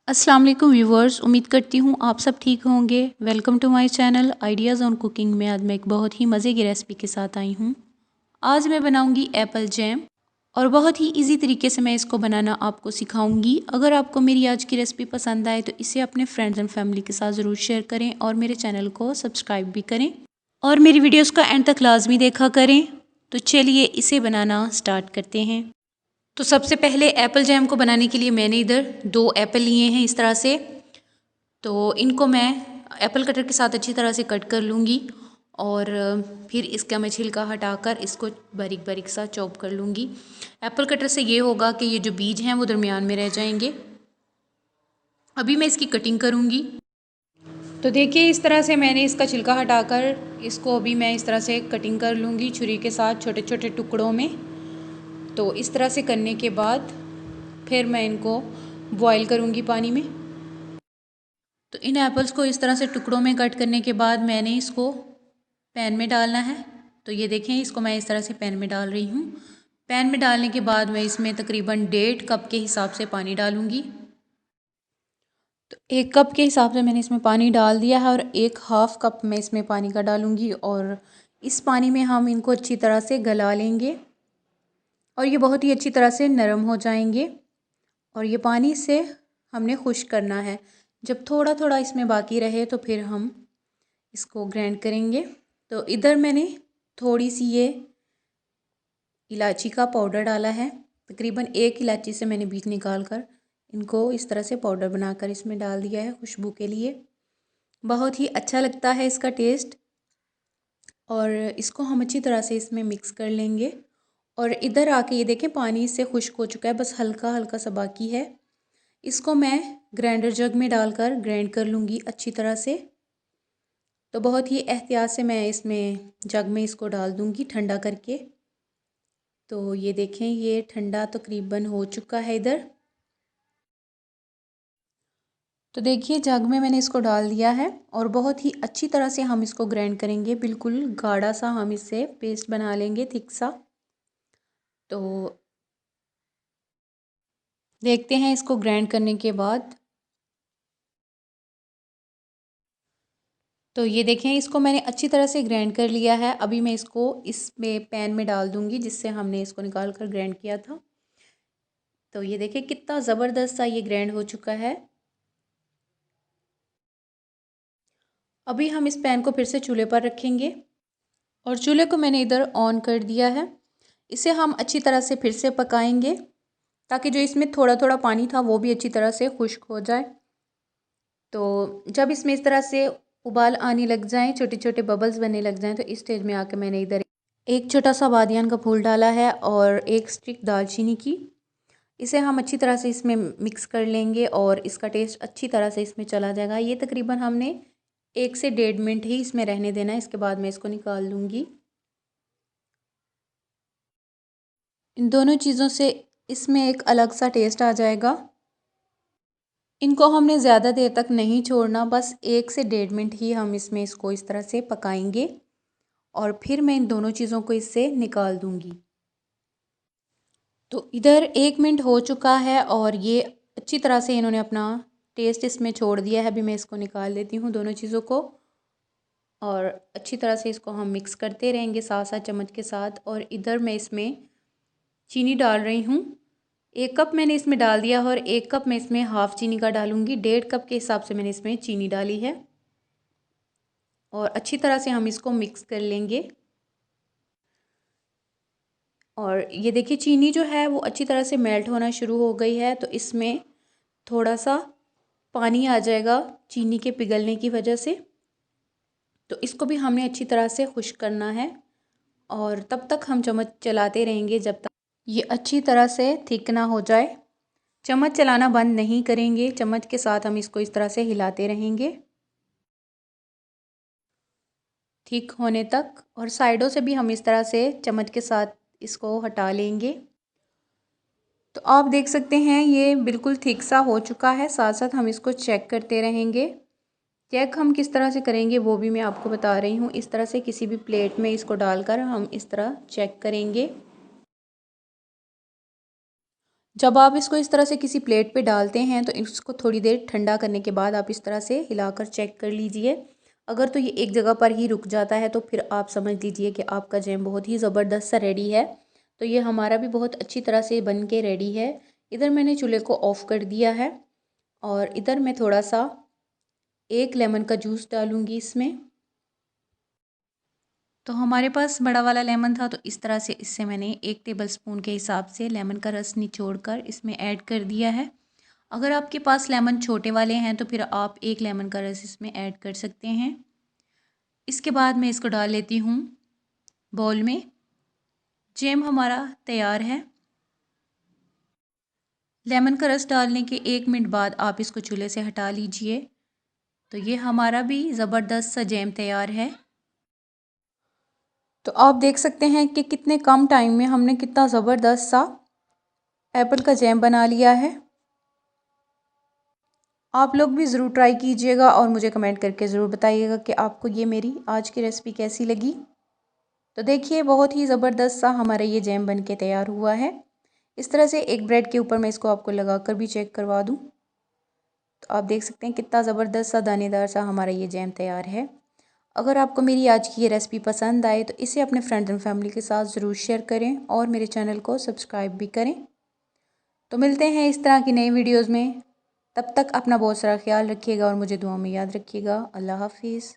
अस्सलाम वालेकुम व्यूवर्स, उम्मीद करती हूँ आप सब ठीक होंगे। Welcome to my channel ideas on cooking में। आज मैं एक बहुत ही मज़े की रेसिपी के साथ आई हूँ। आज मैं बनाऊँगी एप्पल जैम और बहुत ही इजी तरीके से मैं इसको बनाना आपको सिखाऊंगी। अगर आपको मेरी आज की रेसिपी पसंद आए तो इसे अपने फ्रेंड्स एंड फैमिली के साथ ज़रूर शेयर करें और मेरे चैनल को सब्सक्राइब भी करें और मेरी वीडियोज़ का एंड तक लाजमी देखा करें। तो चलिए इसे बनाना स्टार्ट करते हैं। तो सबसे पहले एप्पल जैम को बनाने के लिए मैंने इधर 2 एप्पल लिए हैं इस तरह से। तो इनको मैं एप्पल कटर के साथ अच्छी तरह से कट कर लूँगी और फिर इसका मैं छिलका हटाकर इसको बारीक बारीक सा चॉप कर लूँगी। एप्पल कटर से ये होगा कि ये जो बीज हैं वो दरमियान में रह जाएंगे। अभी मैं इसकी कटिंग करूँगी। तो देखिए इस तरह से मैंने इसका छिलका हटाकर इसको अभी मैं इस तरह से कटिंग कर लूँगी छुरी के साथ छोटे छोटे टुकड़ों में। तो इस तरह से करने के बाद फिर मैं इनको बॉईल करूँगी पानी में। तो इन एप्पल्स को इस तरह से टुकड़ों में कट करने के बाद मैंने इसको पैन में डालना है। तो ये देखें इसको मैं इस तरह से पैन में डाल रही हूँ। पैन में डालने के बाद मैं इसमें तकरीबन 1.5 कप के हिसाब से पानी डालूँगी। तो 1 कप के हिसाब से मैंने इसमें पानी डाल दिया है और 1/2 कप मैं इसमें पानी का डालूँगी और इस पानी में हम इनको अच्छी तरह से गला लेंगे और ये बहुत ही अच्छी तरह से नरम हो जाएंगे। और ये पानी से हमने खुश्क करना है। जब थोड़ा थोड़ा इसमें बाकी रहे तो फिर हम इसको ग्राइंड करेंगे। तो इधर मैंने थोड़ी सी ये इलायची का पाउडर डाला है। तकरीबन 1 इलायची से मैंने बीज निकाल कर इनको इस तरह से पाउडर बनाकर इसमें डाल दिया है खुशबू के लिए। बहुत ही अच्छा लगता है इसका टेस्ट। और इसको हम अच्छी तरह से इसमें मिक्स कर लेंगे। और इधर आके ये देखें पानी इससे खुश्क हो चुका है, बस हल्का हल्का सा बाकी है। इसको मैं ग्राइंडर जग में डालकर ग्राइंड कर लूँगी अच्छी तरह से। तो बहुत ही एहतियात से मैं इसमें जग में इसको डाल दूँगी ठंडा करके। तो ये देखें ये ठंडा तकरीबन हो चुका है इधर। तो देखिए जग में मैंने इसको डाल दिया है और बहुत ही अच्छी तरह से हम इसको ग्राइंड करेंगे। बिल्कुल गाढ़ा सा हम इससे पेस्ट बना लेंगे, थिक सा। तो देखते हैं इसको ग्राइंड करने के बाद। तो ये देखें इसको मैंने अच्छी तरह से ग्राइंड कर लिया है। अभी मैं इसको इसमें पैन में डाल दूँगी जिससे हमने इसको निकाल कर ग्राइंड किया था। तो ये देखिए कितना ज़बरदस्त सा ये ग्राइंड हो चुका है। अभी हम इस पैन को फिर से चूल्हे पर रखेंगे और चूल्हे को मैंने इधर ऑन कर दिया है। इसे हम अच्छी तरह से फिर से पकाएंगे ताकि जो इसमें थोड़ा थोड़ा पानी था वो भी अच्छी तरह से खुश्क हो जाए। तो जब इसमें इस तरह से उबाल आने लग जाएं, छोटे छोटे बबल्स बनने लग जाएं, तो इस स्टेज में आके मैंने इधर एक छोटा सा बादियान का फूल डाला है और एक स्टिक दालचीनी की। इसे हम अच्छी तरह से इसमें मिक्स कर लेंगे और इसका टेस्ट अच्छी तरह से इसमें चला जाएगा। ये तकरीबन हमने 1 से 1.5 मिनट ही इसमें रहने देना है। इसके बाद मैं इसको निकाल लूँगी। इन दोनों चीज़ों से इसमें एक अलग सा टेस्ट आ जाएगा। इनको हमने ज़्यादा देर तक नहीं छोड़ना, बस 1 से 1.5 मिनट ही हम इसमें इसको इस तरह से पकाएंगे और फिर मैं इन दोनों चीज़ों को इससे निकाल दूँगी। तो इधर 1 मिनट हो चुका है और ये अच्छी तरह से इन्होंने अपना टेस्ट इसमें छोड़ दिया है। अभी मैं इसको निकाल लेती हूँ दोनों चीज़ों को और अच्छी तरह से इसको हम मिक्स करते रहेंगे साथ साथ चम्मच के साथ। और इधर मैं इसमें चीनी डाल रही हूँ। 1 कप मैंने इसमें डाल दिया और 1 कप मैं इसमें हाफ़ चीनी का डालूँगी। 1.5 कप के हिसाब से मैंने इसमें चीनी डाली है और अच्छी तरह से हम इसको मिक्स कर लेंगे। और ये देखिए चीनी जो है वो अच्छी तरह से मेल्ट होना शुरू हो गई है। तो इसमें थोड़ा सा पानी आ जाएगा चीनी के पिघलने की वजह से। तो इसको भी हमने अच्छी तरह से खुश्क करना है और तब तक हम चम्मच चलाते रहेंगे जब तक ये अच्छी तरह से थिक ना हो जाए। चम्मच चलाना बंद नहीं करेंगे, चम्मच के साथ हम इसको इस तरह से हिलाते रहेंगे थिक होने तक। और साइडों से भी हम इस तरह से चम्मच के साथ इसको हटा लेंगे। तो आप देख सकते हैं ये बिल्कुल थिक सा हो चुका है। साथ साथ हम इसको चेक करते रहेंगे। चेक हम किस तरह से करेंगे वो भी मैं आपको बता रही हूँ। इस तरह से किसी भी प्लेट में इसको डालकर हम इस तरह चेक करेंगे। जब आप इसको इस तरह से किसी प्लेट पे डालते हैं तो इसको थोड़ी देर ठंडा करने के बाद आप इस तरह से हिलाकर चेक कर लीजिए। अगर तो ये एक जगह पर ही रुक जाता है तो फिर आप समझ लीजिए कि आपका जैम बहुत ही ज़बरदस्त सा रेडी है। तो ये हमारा भी बहुत अच्छी तरह से बन के रेडी है। इधर मैंने चूल्हे को ऑफ़ कर दिया है और इधर मैं थोड़ा सा 1 लेमन का जूस डालूँगी इसमें। तो हमारे पास बड़ा वाला लेमन था तो इस तरह से इससे मैंने 1 टेबलस्पून के हिसाब से लेमन का रस निचोड़ कर इसमें ऐड कर दिया है। अगर आपके पास लेमन छोटे वाले हैं तो फिर आप 1 लेमन का रस इसमें ऐड कर सकते हैं। इसके बाद मैं इसको डाल लेती हूँ बाउल में। जैम हमारा तैयार है। लेमन का रस डालने के 1 मिनट बाद आप इसको चूल्हे से हटा लीजिए। तो ये हमारा भी ज़बरदस्त सा जैम तैयार है। तो आप देख सकते हैं कि कितने कम टाइम में हमने कितना ज़बरदस्त सा एप्पल का जैम बना लिया है। आप लोग भी ज़रूर ट्राई कीजिएगा और मुझे कमेंट करके ज़रूर बताइएगा कि आपको ये मेरी आज की रेसिपी कैसी लगी। तो देखिए बहुत ही ज़बरदस्त सा हमारा ये जैम बन के तैयार हुआ है। इस तरह से एक ब्रेड के ऊपर मैं इसको आपको लगा कर भी चेक करवा दूँ। तो आप देख सकते हैं कितना ज़बरदस्त सा दानेदार सा हमारा ये जैम तैयार है। अगर आपको मेरी आज की ये रेसिपी पसंद आए तो इसे अपने फ्रेंड्स एंड फैमिली के साथ ज़रूर शेयर करें और मेरे चैनल को सब्सक्राइब भी करें। तो मिलते हैं इस तरह की नई वीडियोज़ में। तब तक अपना बहुत सारा ख्याल रखिएगा और मुझे दुआ में याद रखिएगा। अल्लाह हाफिज़।